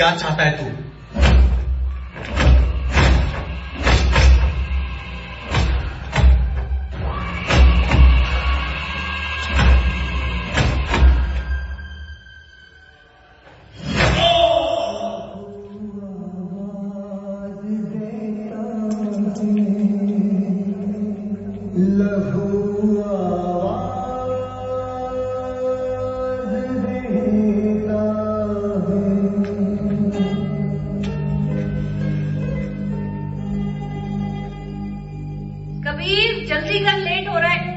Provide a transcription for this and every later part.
क्या चाहता है तू? कबीर जल्दी कर, लेट हो रहा है।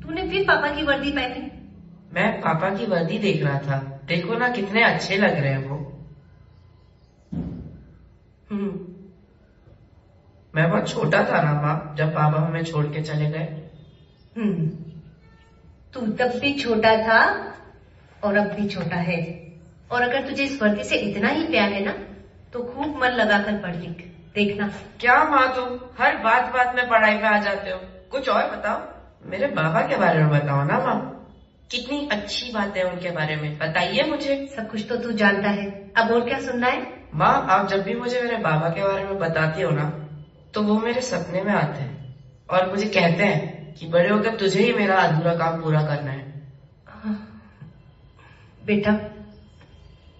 तूने फिर पापा की वर्दी पहनी? मैं पापा की वर्दी देख रहा था। देखो ना कितने अच्छे लग रहे हैं वो। मैं बहुत छोटा था ना माँ, जब पापा हमें छोड़ के चले गए। तू तब भी छोटा था और अब भी छोटा है। और अगर तुझे इस वर्दी से इतना ही प्यार है ना तो खूब मन लगाकर पढ़ लिख, देखना। क्या माँ तुम हर बात बात में पढ़ाई में आ जाते हो? कुछ और बताओ, मेरे बाबा के बारे में बताओ ना माँ। कितनी अच्छी बात है उनके बारे में, बताइए मुझे। सब कुछ तो तू जानता है, अब और क्या सुनना है? माँ आप जब भी मुझे मेरे बाबा के बारे में बताती हो ना तो वो मेरे सपने में आते हैं और मुझे कहते हैं कि बड़े होकर तुझे ही मेरा अधूरा काम पूरा करना है। बेटा,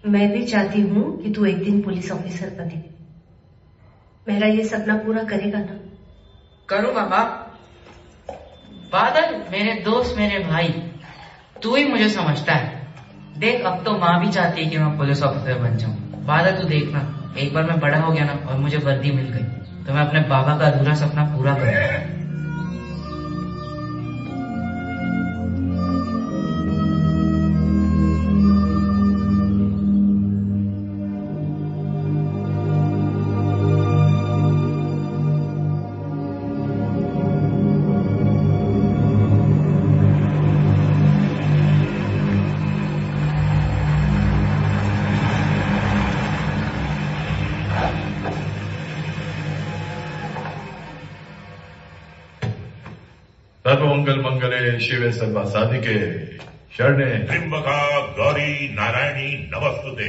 मैं भी चाहती हूँ कि तू एक दिन पुलिस ऑफिसर बने। मेरा ये सपना पूरा करेगा ना? करूंगा माँ। बादल मेरे दोस्त, मेरे भाई, तू ही मुझे समझता है। देख अब तो माँ भी चाहती है कि मैं पुलिस ऑफिसर बन जाऊं। बादल तू देखना, एक बार मैं बड़ा हो गया ना और मुझे वर्दी मिल गई तो मैं अपने बाबा का अधूरा सपना पूरा करूंगा। सर्वमंगल मंगले शिवे सर्वा साधिके शरणे त्र्यंबका गौरी नारायणी नमस्तुते।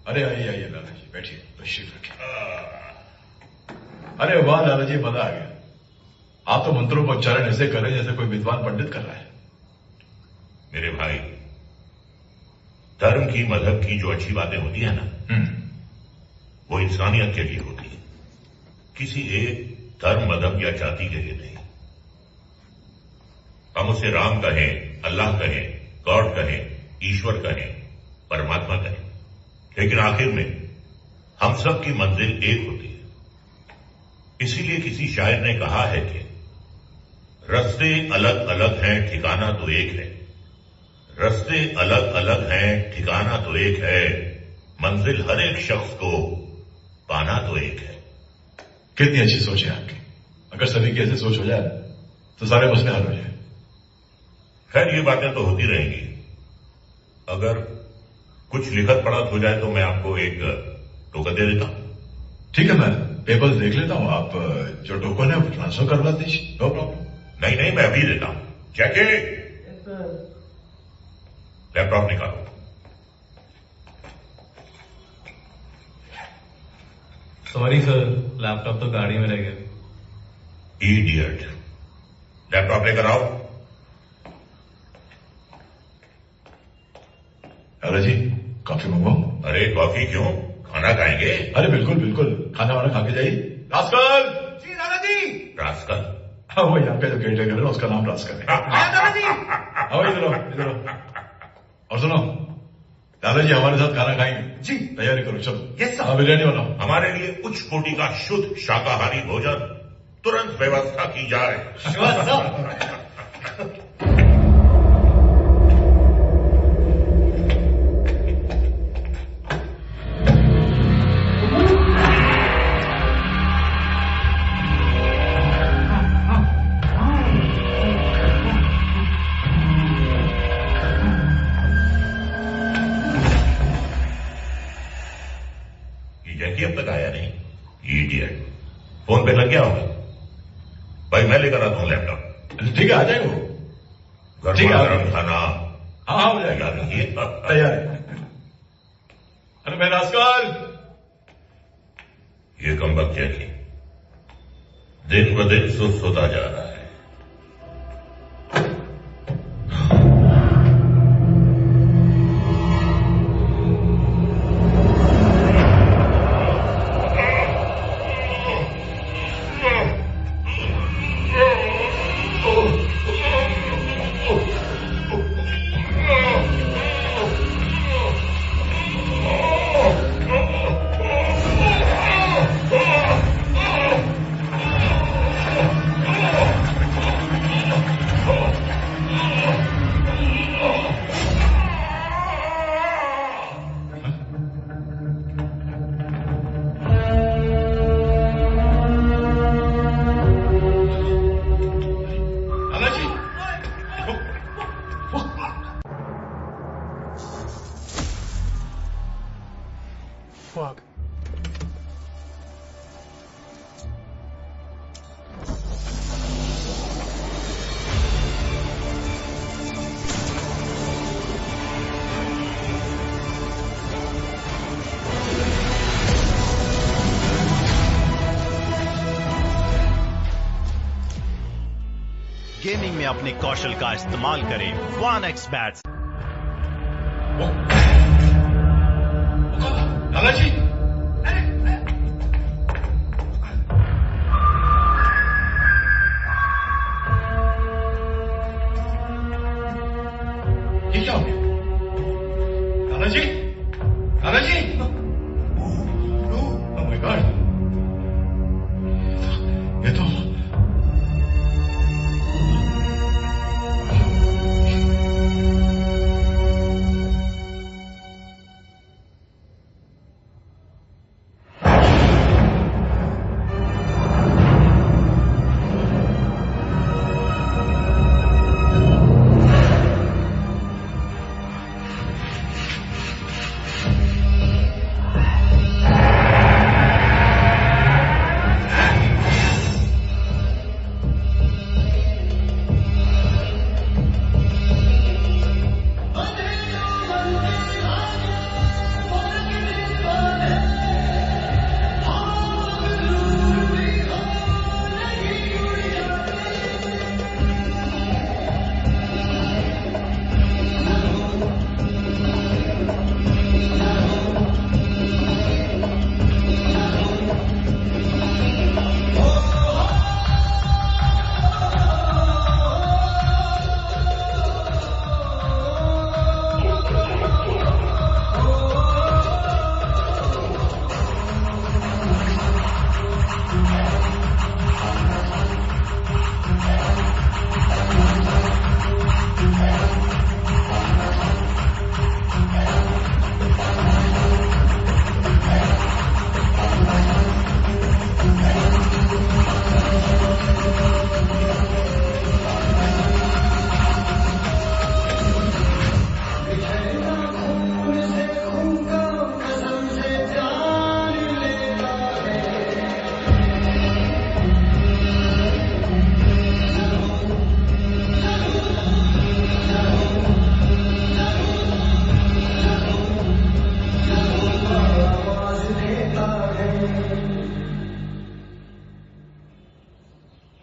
अरे आइए आइए लाला जी, बैठिए, तशरीफ रखिए। अरे वाह लाला जी, मजा आ गया। आप तो मंत्रों का उच्चारण ऐसे कर रहे हैं जैसे कोई विद्वान पंडित कर रहा है। मेरे भाई, धर्म की मजहब की जो अच्छी बातें होती है ना वो इंसानियत के लिए होती है, किसी एक धर्म मजहब या जाति के लिए नहीं। हम उसे राम कहें, अल्लाह कहें, गॉड कहें, ईश्वर कहें, परमात्मा कहें, लेकिन आखिर में हम सब की मंजिल एक होती है। इसीलिए किसी शायर ने कहा है कि रास्ते अलग अलग हैं, ठिकाना तो एक है। रास्ते अलग अलग हैं, ठिकाना तो एक है, मंजिल हर एक शख्स को पाना तो एक है। कितनी अच्छी सोच है आपकी। अगर सभी की ऐसे सोच हो जाए तो सारे मसले हल हो जाए। खैर ये बातें तो होती रहेंगी। अगर कुछ लिखत पढ़त हो जाए तो मैं आपको एक टोकन दे देता हूं। ठीक है, मैं पेपर्स देख लेता हूं। आप जो टोकन है वो ट्रांसफर करवा दीजिए, नो प्रॉब्लम। नहीं नहीं, मैं अभी देता हूं। जैके, लैपटॉप निकालो। सॉरी सर, लैपटॉप तो गाड़ी में रह गया। इडियट, लैपटॉप लेकर आओ। अरे जी, कॉफी मंगवाओ? अरे कॉफी क्यों, खाना खाएंगे? अरे बिल्कुल बिल्कुल, खाना वाना खा के जाइए। रास्कल जी दादाजी। रास्कल? हाँ, वो यहाँ पे जो केयर टेकर है उसका नाम रास्कल है। दादाजी। आओ इधर आओ, इधर आओ। और सुनो, दादाजी हमारे साथ खाना खाएंगे जी। तैयारी करो, चलो। Yes sir. हाँ, बिरयानी बनाओ। हमारे लिए उच्च कोटि का शुद्ध शाकाहारी भोजन तुरंत व्यवस्था की जाए। Sure sir. ये जैकी अब तक आया नहीं, इडियट। फोन पे लग गया होगा। भाई मैं लेकर आता हूं लैपटॉप। ठीक है, आ जाएगा वो। ठीक है, गरम खाना। हाँ हो जाएगा, तैयार है। अरे मैं रास्कल, ये कमबख्त जैकी दिन ब दिन सुस्त होता जा रहा है। Fuck. गेमिंग में अपने कौशल का इस्तेमाल करें 1x बैट्स। लालाजी, ये क्या हो गया? Lalaji, Lalaji, oh my God, ये तो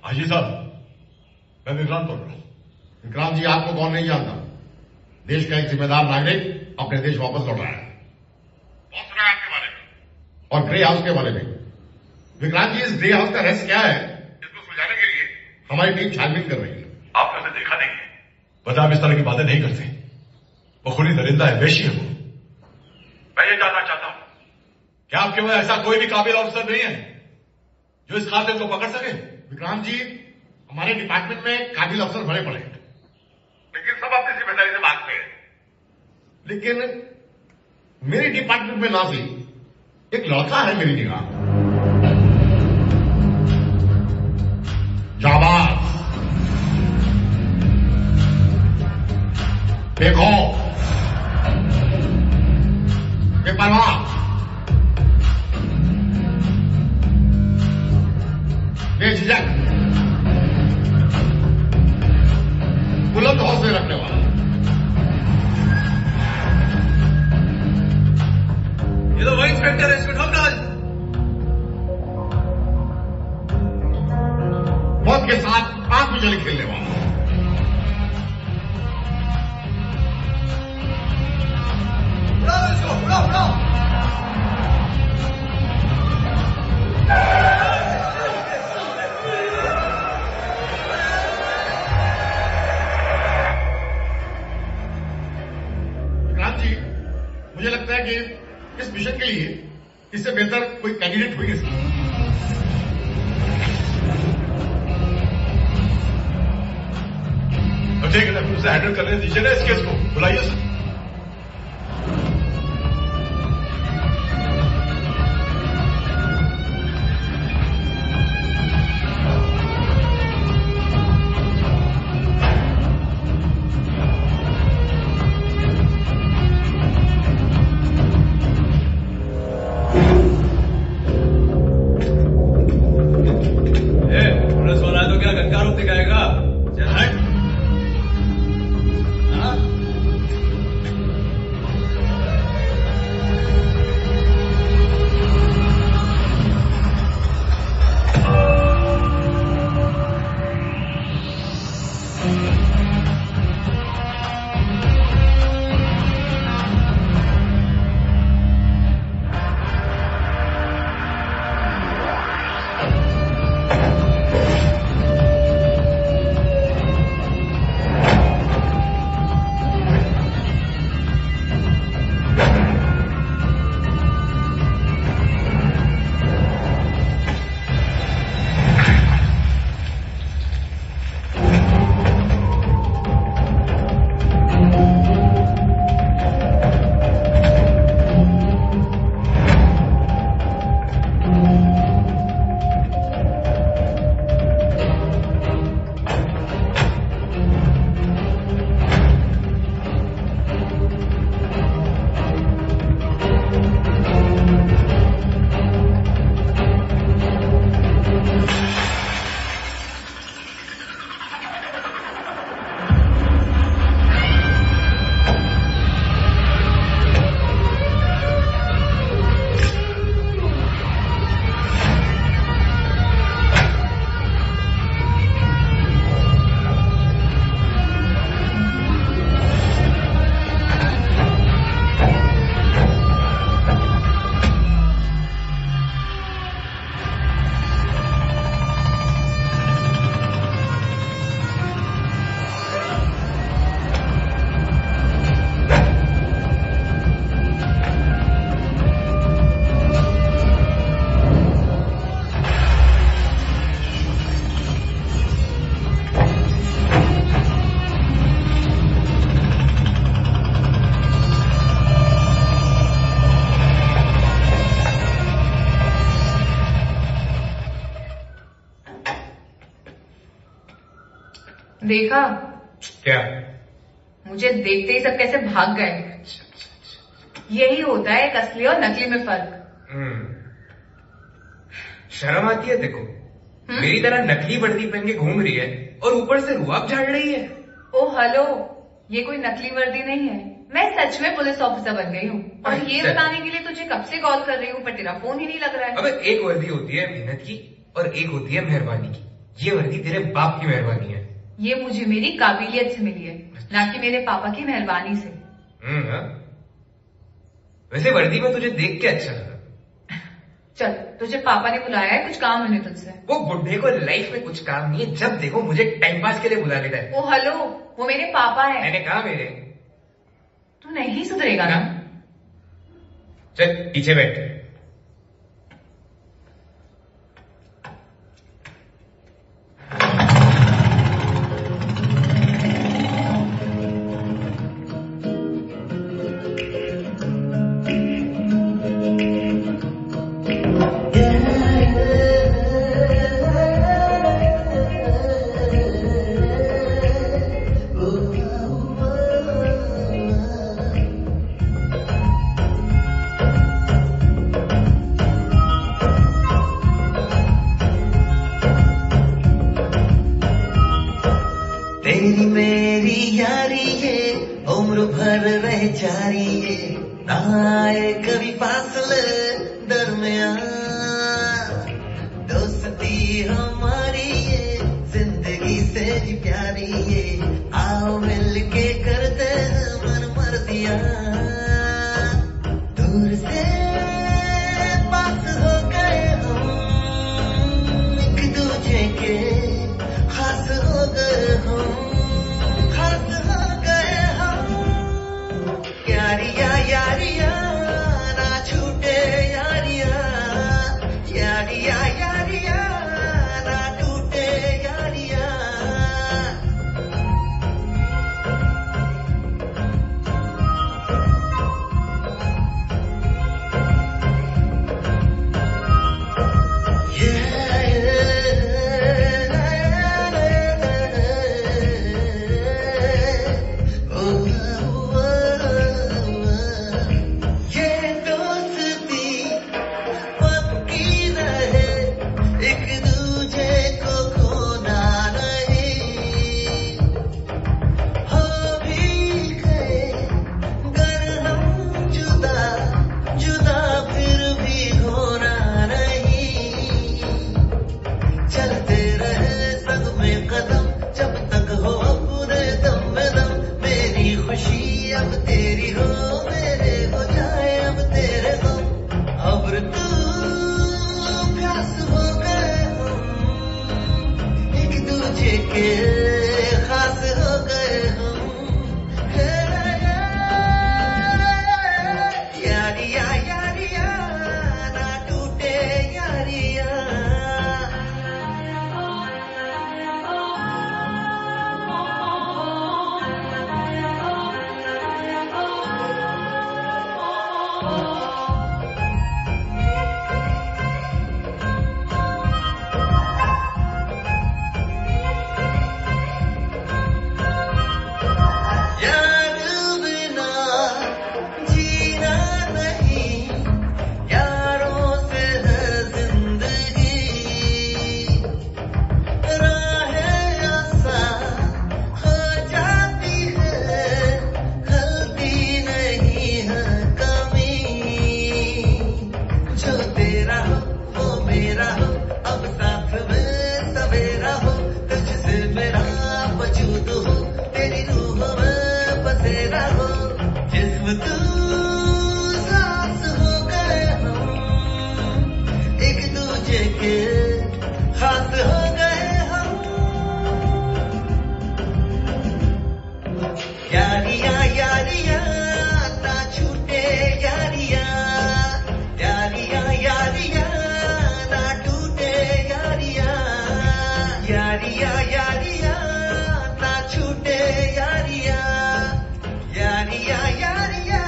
हाजी साहब, मैं विक्रांत बोल रहा हूँ। विक्रांत जी, आपको कौन नहीं जानता? देश का एक जिम्मेदार नागरिक अपने देश वापस लौट रहा है। कौन सुना है आपके बारे में? और ग्रे हाउस के बारे में। विक्रांत जी, इस ग्रे हाउस का रहस्य क्या है? इसको सुलझाने के लिए हमारी टीम छानबीन कर रही है। आपने उसे देखा नहीं है। पता, आप इस तरह की बातें नहीं करते। वो खुली दरिंदा है, वेशी है वो। मैं ये जानना चाहता हूँ, क्या आपके वहां ऐसा कोई भी काबिल ऑफिसर नहीं है जो इस कातिल को पकड़ सके? विक्रांत जी, हमारे डिपार्टमेंट में काबिल अफसर भरे पड़े हैं, लेकिन सब अपनी जिम्मेदारी से भागते हैं। लेकिन मेरे डिपार्टमेंट में नाजी एक लड़का है मेरी निगाह, जाबाज, बेखौफ, बेपरवाह, बेझिझक बुलंद हौसले रखने वाला, ये तो वही इंस्पेक्टर है, इंस्पेक्टर राज। मौत के साथ आंख उजली खेलने वाला, उड़ाओ इसको, उड़ाओ उड़ाओ। विक्रांत जी, मुझे लगता है कि इस मिशन के लिए इससे बेहतर कोई कैंडिडेट हुई नहीं। ठीक है ना, फिर उसे हैंडल करने दीजिए ना इस केस को, बुलाइए उसे। पुलिस वाला है तो क्या गंगा रूप दिखाएगा? चल हट। हाँ? देखा क्या? मुझे देखते ही सब कैसे भाग गए। यही होता है एक असली और नकली में फर्क। शर्म आती है देखो, मेरी तरह नकली वर्दी पहन के घूम रही है और ऊपर से रुआब झाड़ रही है। ओ हेलो, ये कोई नकली वर्दी नहीं है, मैं सच में पुलिस ऑफिसर बन गई हूँ। और ये बताने के लिए तुझे कब से कॉल कर रही हूँ पर तेरा फोन ही नहीं लग रहा है। अबे एक वर्दी होती है मेहनत की और एक होती है मेहरबानी की। ये वर्दी तेरे बाप की मेहरबानी है। ये मुझे मेरी काबिलियत से मिली है, ना कि मेरे पापा की मेहरबानी से। वैसे वर्दी में तुझे देख के अच्छा लगा। चल, तुझे पापा ने बुलाया है, कुछ काम है तुझसे। वो बुढ़े को लाइफ में कुछ काम नहीं है, जब देखो मुझे टाइम पास के लिए बुला लेता है। ओ हेलो, वो मेरे पापा है। मैंने कहा मेरे। तू नहीं सुधरेगा ना? चल पीछे बैठ। तेरी मेरी यारी ये उम्र भर रह जारी ये, ना आए कभी फासले दरमियान। दोस्ती हमारी ये जिंदगी से भी प्यारी ये, आओ मिलके करते हैं मन मर्जियां। दूर से पास हो गए हम, एक दूजे के खास हो गए हम, खास हो गए हम। यारिया यारिया ना छूटे यारिया, यारिया यारिया ना टूटे यारिया। चलते रहे संग में कदम जब तक हो अपने दम में दम। मेरी खुशी अब तेरी हो, मेरे हो जाए अब तेरे गम। अब तू प्यास हो गए हम, एक दूजे के खास हो गए हम। यारिया यारिया ना टूटे यारिया। यार बिना जीना नहीं, यारों से है जिंदगी। राहें आसान हो जाती है, खलती नहीं है कमी। जो तेरा हो वो मेरा हो, अब साथ में सवेरा हो। तुझसे मेरा वजूद हो, तेरी रूह में बसेरा हो। जिस्म तू सांस हो गए हम, एक दूजे के खास हो गए हम। यारिया यारिया ना छूटे यारिया, यारिया यारिया ना टूटे यारिया। यारिया यारिया ना छूटे यारिया, यारिया यारिया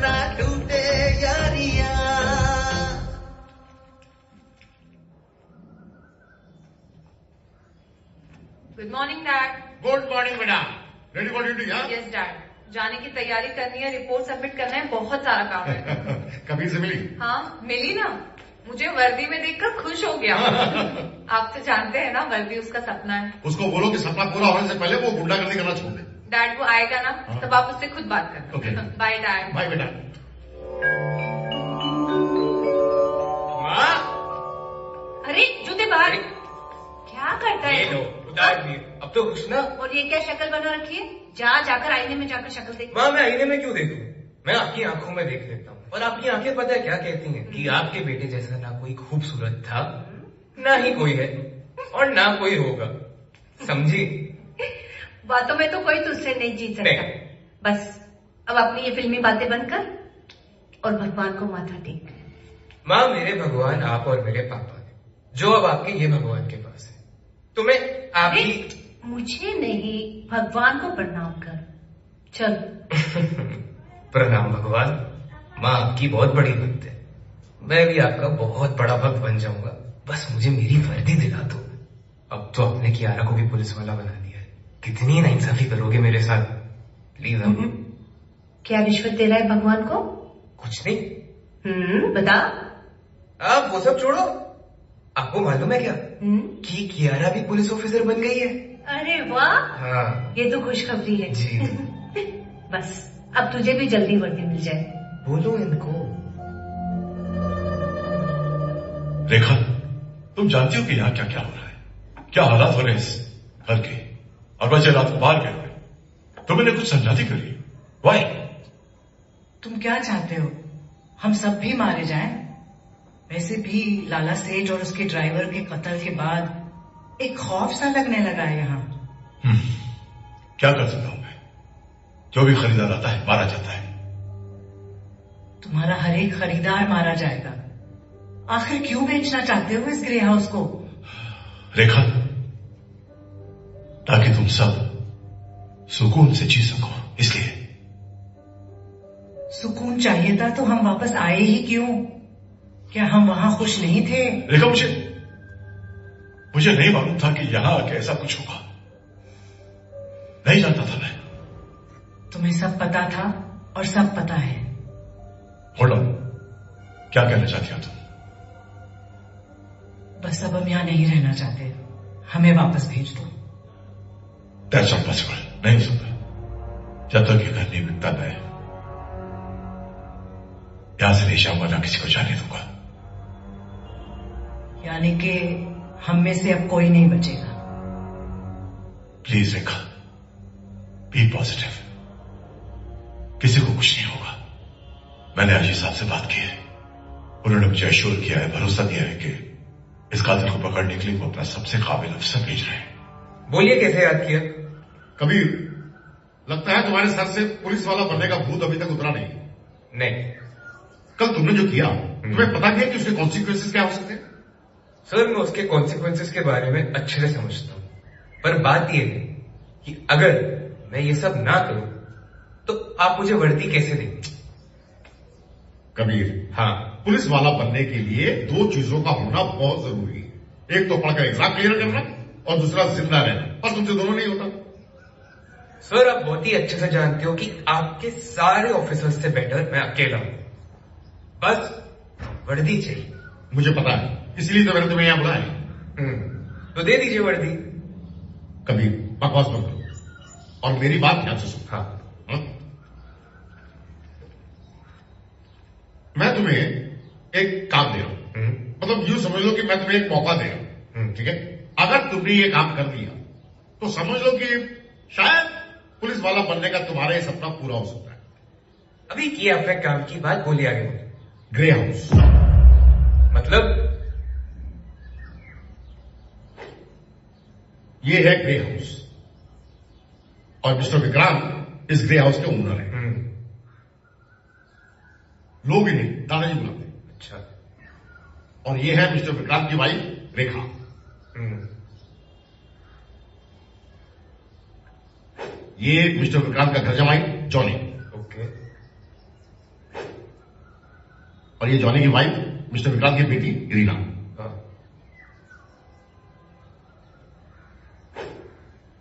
ना टूटे यारिया। Good morning dad. Good morning बेटा, रेडी फॉर ड्यूटी? हाँ यस डैड, जाने की तैयारी करनी है, रिपोर्ट सबमिट करना है, बहुत सारा काम है। कबीर से मिली? हाँ मिली ना, मुझे वर्दी में देखकर खुश हो गया। आप तो जानते हैं ना वर्दी उसका सपना है। उसको बोलो कि सपना पूरा होने से पहले वो गुंडागर्दी करना छोड़ दे। डैड वो आएगा ना हाँ। तब आप उससे खुद बात ओके। करना। Bye dad. बाय बेटा। माँ अरे जूते बाहर, क्या करता ये है? लो उतार दिए, अब तो खुश ना। और ये क्या शक्ल बना रखी है? जाकर आईने में जाकर शक्ल देख। माँ मैं आईने में क्यों देखूं, मैं आपकी आंखों में देख लेता हूँ। और आपकी आंखें पता है क्या कहती हैं कि आपके बेटे जैसा ना कोई खूबसूरत था, ना ही कोई है, और ना कोई होगा। समझी? बातों में तो कोई तुझसे नहीं जीत सकता। नहीं। बस अब अपनी ये फिल्मी बातें बंद कर और भगवान को माथा टेक। माँ मेरे भगवान आप और मेरे पापा हैं, जो अब आपके ये भगवान के पास है। तुम्हें आप अरे, ही मुझे नहीं, भगवान को प्रणाम कर। चल। प्रणाम भगवान। माँ आपकी बहुत बड़ी भक्त है, मैं भी आपका बहुत बड़ा भक्त बन जाऊंगा, बस मुझे मेरी वर्दी दिला दो। अब तो आपने कियारा को भी पुलिस वाला बना दिया है, कितनी नाइंसाफी करोगे मेरे साथ, प्लीज। क्या रिश्वत दे रहा है भगवान को? कुछ नहीं। बता। आप वो सब छोड़ो, आपको मालूम है क्या कि कियारा भी पुलिस ऑफिसर बन गई है? अरे वाह, हाँ ये तो खुशखबरी है जी। बस अब तुझे भी जल्दी वर्दी मिल जाए। बोलो इनको। रेखा, तुम जानती हो कि यहाँ क्या क्या हो रहा है, क्या हालात हो रहे हैं इस घर के, और बच्चे रात को बाहर गए हुए, तुमने कुछ समझाती क्यों नहीं? वाई? तुम क्या चाहते हो, हम सब भी मारे जाएं? वैसे भी लाला सेठ और उसके ड्राइवर के कत्ल के बाद एक खौफ सा लगने लगा है यहाँ। क्या कर सकता हूं मैं? जो भी खरीदार आता है मारा जाता है। तुम्हारा हर एक खरीदार मारा जाएगा। आखिर क्यों बेचना चाहते हो इस ग्रे हाउस को? रेखा, ताकि तुम सब सुकून से जी सको, इसलिए। सुकून चाहिए था तो हम वापस आए ही क्यों? क्या हम वहां खुश नहीं थे? रेखा, मुझे नहीं मालूम था कि यहां आके ऐसा कुछ होगा। नहीं जानता था मैं। तुम्हें सब पता था और सब पता है। होल्ड ऑन, क्या कहना चाहती हो तुम? बस अब हम यहाँ नहीं रहना चाहते, हमें वापस भेज दो। That's not possible. नहीं हो सकता। जब तक ये घर नहीं बिकता मैं यहां से नहीं जाऊंगा, ना किसी को जाने दूंगा। यानी कि हम में से अब कोई नहीं बचेगा। Please Rekha, be positive. किसी को कुछ नहीं होगा। मैंने अजी साहब से बात की है, उन्होंने मुझे एश्योर किया है, भरोसा दिया है कि इस कातिल को पकड़ने के लिए वो अपना सबसे काबिल अफसर भेज रहे हैं। बोलिए कैसे याद किया? कबीर, लगता है तुम्हारे सर से पुलिस वाला बनने का भूत अभी तक उतरा नहीं। नहीं। कल तुमने जो किया, तुम्हें पता क्या कि उसके कॉन्सिक्वेंसेस क्या हो सकते हैं? सर, मैं उसके कॉन्सिक्वेंसेस के बारे में अच्छे से समझता हूँ, पर बात यह है कि अगर मैं ये सब ना करूं तो आप मुझे वर्दी कैसे देंगे? कबीर, हाँ, पुलिस वाला बनने के लिए दो चीजों का होना बहुत जरूरी है। एक तो पढ़कर एग्जाम क्लियर करना और दूसरा जिंदा रहना, पर तुमसे दोनों नहीं होता। सर, आप बहुत ही अच्छे से जानते हो कि आपके सारे ऑफिसर्स से बेटर मैं अकेला हूं। बस वर्दी चाहिए। मुझे पता है, इसलिए तो मैंने तुम्हें यहां बुलाया। तो दे दीजिए वर्दी। कबीर, बकवास मत करो और मेरी बात ध्यान से सुनो। हाँ। मैं तुम्हें एक काम दे रहा हूं, मतलब यूं समझ लो कि मैं तुम्हें एक मौका दे रहा हूं, ठीक है? अगर तुमने ये काम कर दिया तो समझ लो कि शायद पुलिस वाला बनने का तुम्हारा ये सपना पूरा हो सकता है। अभी किया आपने काम की बात, बोलिए आगे बोलिए। ग्रे हाउस मतलब? ये है ग्रे हाउस और मिस्टर विक्रांत इस ग्रे हाउस के ओनर है। लोग इन्हें दादाजी बुलाते हैं। अच्छा। और ये है मिस्टर विक्रांत की वाइफ रेखा। ये मिस्टर विक्रांत का घर जमाई जॉनी। ओके। और ये जॉनी की वाइफ मिस्टर विक्रांत की बेटी इरीना।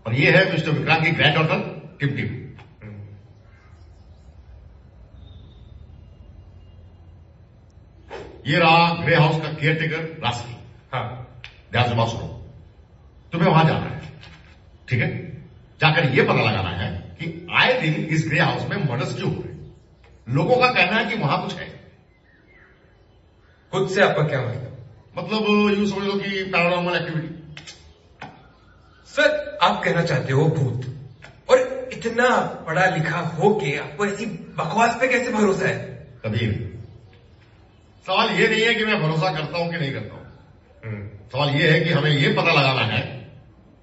और ये है मिस्टर विक्रांत की ग्रैंड डॉटर टिम टिम। ये रहा ग्रे हाउस का केयरटेकर रास्की। हाँ। ध्यान से बात सुनो, तुम्हें वहां जाना है, ठीक है? जाकर यह पता लगाना है कि आए दिन इस ग्रे हाउस में मर्डर्स क्यों हो रहे। लोगों का कहना है कि वहां कुछ है। खुद से आपका क्या मतलब यूं समझ लो कि पैरानॉर्मल एक्टिविटी। सर, आप कहना चाहते हो भूत, और इतना पढ़ा लिखा हो के आपको ऐसी बकवास पे कैसे भरोसा है? कबीर, सवाल यह नहीं है कि मैं भरोसा करता हूं कि नहीं करता हूं। सवाल यह है कि हमें यह पता लगाना है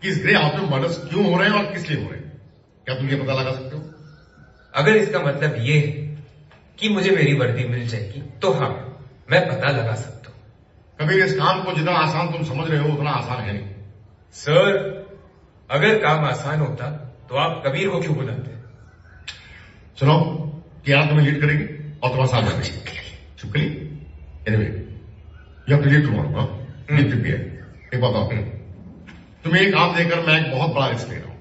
कि इस ग्रे हाउस में मर्डर्स क्यों हो रहे हैं और किस लिए हो रहे हैं। क्या तुम ये पता लगा सकते हो? अगर इसका मतलब ये है कि मुझे मेरी वर्दी मिल जाएगी तो हाँ, मैं पता लगा सकता हूं। कबीर, इस काम को जितना आसान तुम समझ रहे हो उतना आसान है नहीं। सर, अगर काम आसान होता तो आप कबीर को क्यों बुलाते? सुनो, कियारा तुम्हें लीड करेगी और तुम्हारे साथ जाएगी। चुप करिए। Anyway, you have to leave tomorrow. Be prepared. एक बात और, तुम्हें एक काम देकर मैं एक बहुत बड़ा रिस्क ले रहा हूं,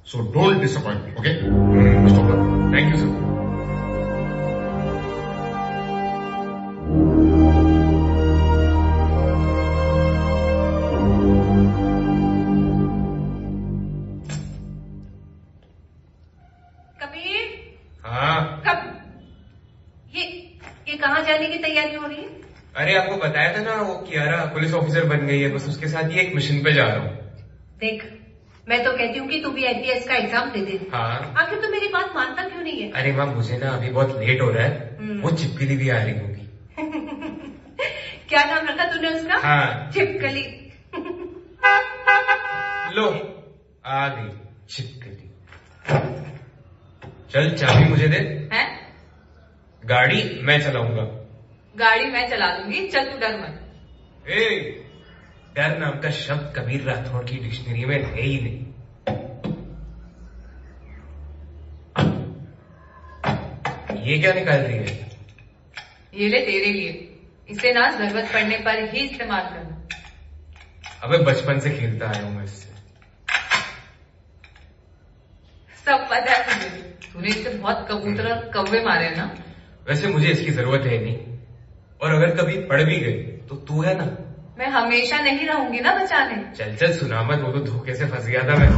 so don't disappoint me, okay? Thank you sir. तैयारी हो रही है? अरे आपको बताया था ना, वो कियारा पुलिस ऑफिसर बन गई है, बस उसके साथ ही एक मिशन पे जा रहा हूँ। देख, मैं तो कहती हूँ कि तू भी IPS का एग्जाम दे दे। हाँ। आखिर तू मेरी बात मानता क्यों नहीं है? अरे माँ, मुझे ना अभी बहुत लेट हो रहा है, वो चिपकली भी आ रही होगी। क्या नाम रखा तूने उसका? हाँ। छिपकली। लो, आ गई छिपकली। चल चाबी मुझे दे। हैं? गाड़ी मैं चलाऊंगा। गाड़ी मैं चला दूंगी, चल तू डर मत। ए, डर नाम का शब्द कबीर राठौड़ की डिक्शनरी में है ही नहीं। ये क्या निकाल रही है? ये ले तेरे लिए, इसे ना जरूरत पड़ने पर ही इस्तेमाल करना। अबे बचपन से खेलता आया हूं मैं इससे। सब पता है मुझे, तूने इससे बहुत कबूतर और कौवे मारे हैं ना। वैसे मुझे इसकी जरूरत है नहीं, और अगर कभी पड़ भी गई तो तू है ना। मैं हमेशा नहीं रहूंगी ना बचाने। चल चल सुना मत, वो तो धोखे से फंस गया था मैं।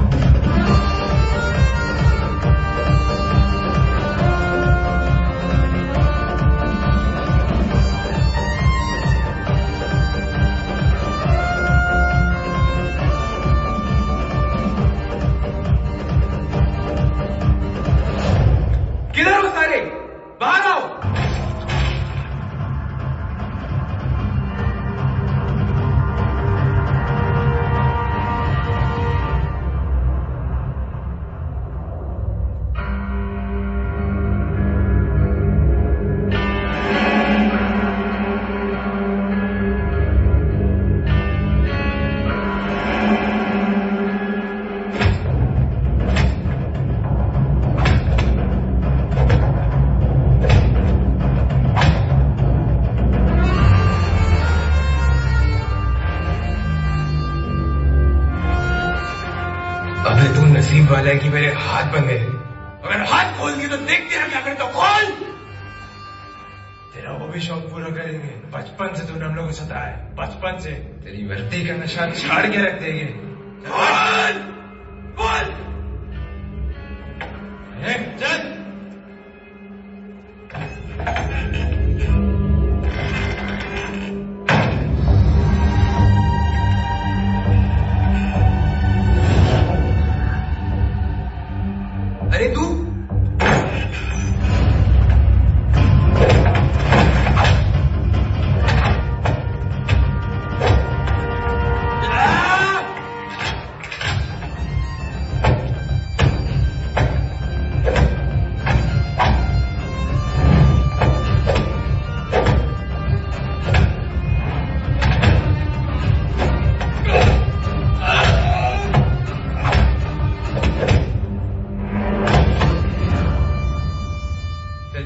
किधर हो सारे, बाहर आओ। अबे तू नसीब वाला है कि मेरे हाथ बंधे हैं। अगर हाथ खोल दिए तो देख तेरा क्या करता, खोल। तेरा वो भी शौक पूरा करेंगे। बचपन से तूने हम लोग को सताया है, बचपन से तेरी वर्दी का नशा छाड़ के रख देंगे। खोल खोल, चल। अरे तू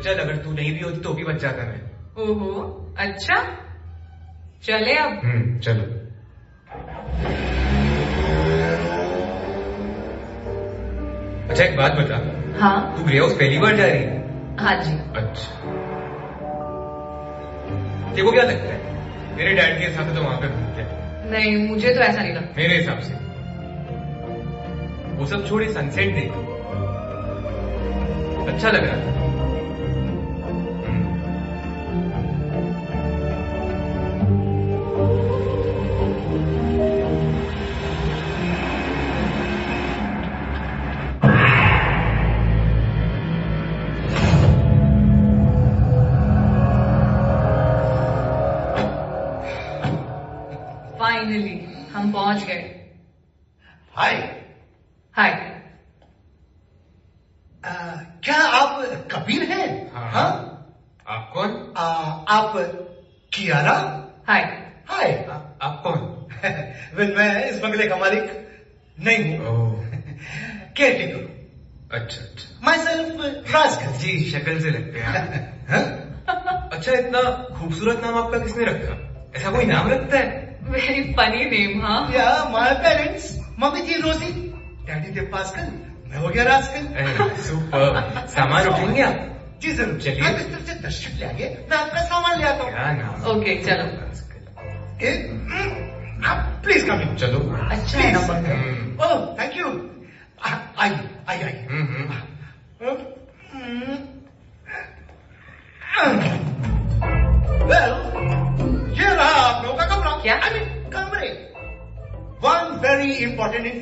चल, अगर तू नहीं भी होती तो भी बच जाता मैं। ओहो, अच्छा चले अब। चलो। अच्छा एक बात बता। हाँ। तू ग्रे हाउस पहली बार जा रही है? हाँ जी। अच्छा, तेरे को क्या लगता है, मेरे डैड के हिसाब से तो वहां पे घूमते हैं। नहीं, मुझे तो ऐसा नहीं लगता। मेरे हिसाब से वो सब छोड़ी, सनसेट देख, अच्छा लग रहा था। फाइनली हम पहुंच गए। हाय। हाय। क्या आप कबीर हैं? हाँ। आप कौन? आप कियारा? हाय। हाय। आप कौन? वेल, मैं इस बंगले का मालिक नहीं हूँ, केयरटेकर। अच्छा अच्छा। My self rascal. जी शक्ल से लगते हैं। अच्छा, इतना खूबसूरत नाम आपका किसने रखा? ऐसा कोई नाम रखता है? Very funny name. हाँ। या माय पेरेंट्स, मम्मी थी रोजी, डैडी थे पास्कल, मैं हो गया रास्कल। सुपर। सामान उठेंगे आप? जी जरूर। चलिए। आप इस तरफ से 10 शिप ले आइए, मैं आपका सामान ले आता हूँ। क्या नाम? ओके चलो। आप प्लीज कम इन। चलो। अच्छा है नंबर। Oh thank you. आइए आइए आइए। वेल, क्या? I mean, Kamre, one very important information.